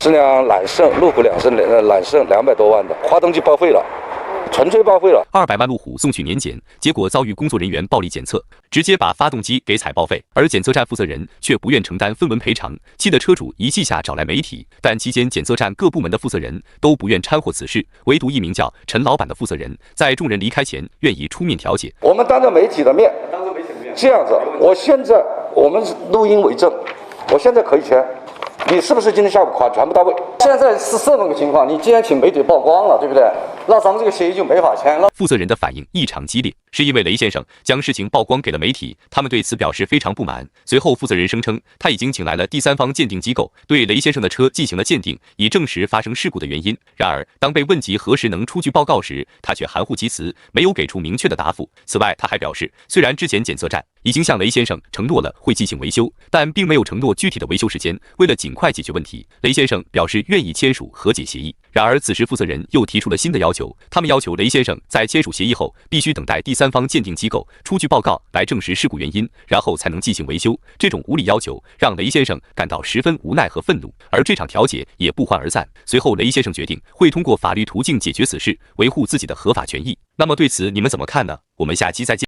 这辆揽胜路虎揽胜200多万的，发动机报废了。 纯粹报废了，200万路虎送去年检，结果遭遇工作人员暴力检测，直接把发动机给踩报废，而检测站负责人却不愿承担分文赔偿，气得车主一气下找来媒体，但期间检测站各部门的负责人都不愿掺和此事，唯独一名叫陈老板的负责人，在众人离开前愿意出面调解。我们当着媒体的面，这样子，我们录音为证，我现在可以签。 你是不是今天下午款全部到位？现在是这么个情况，你既然请媒体曝光了，对不对？那咱们这个协议就没法签了。负责人的反应异常激烈，是因为雷先生将事情曝光给了媒体，他们对此表示非常不满。随后，负责人声称他已经请来了第三方鉴定机构，对雷先生的车进行了鉴定，以证实发生事故的原因。然而，当被问及何时能出具报告时，他却含糊其辞，没有给出明确的答复。此外，他还表示，虽然之前检测站已经向雷先生承诺了会进行维修，但并没有承诺具体的维修时间。为了尽快解决问题，雷先生表示愿意签署和解协议。然而，此时负责人又提出了新的要求，他们要求雷先生在签署协议后，必须等待第三方鉴定机构出具报告来证实事故原因，然后才能进行维修。这种无理要求让雷先生感到十分无奈和愤怒，而这场调解也不欢而散。随后，雷先生决定会通过法律途径解决此事，维护自己的合法权益。那么对此你们怎么看呢？我们下期再见。